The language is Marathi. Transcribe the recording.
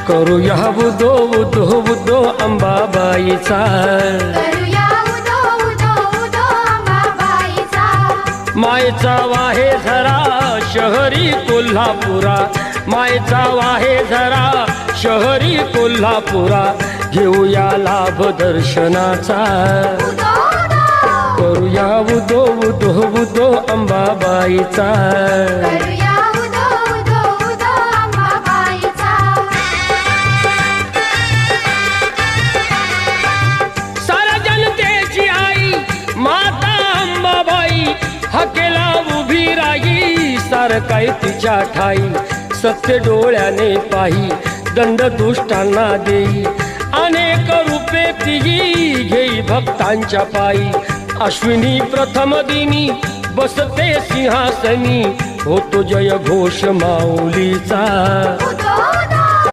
करूया उदो उदो उदो अंबाबाईचा, करूया उदो उदो उदो अंबाबाईचा. मायचा वाहे झरा शहरी कोल्हापुरा, मायचा वाहे झरा शहरी कोल्हापुरा, घेऊया लाभ दर्शनाचा. उदो उदो करूया उदो उदो उदो अंबाबाईचा. करूया उदो उदो उदो अंबाबाईचा. साऱ्या जनतेची आई माता अंबाबाई, हकेला उभी राही सारकाई तिच्या ठाई. सत्य डोळ्याने पाही दंड दुष्टांना देई, अनेक रूपे तिही घेई भक्तांच्या पायी. अश्विनी प्रथम दिनी बसते सिंहासनी, होतो जय घोष माऊलीचा.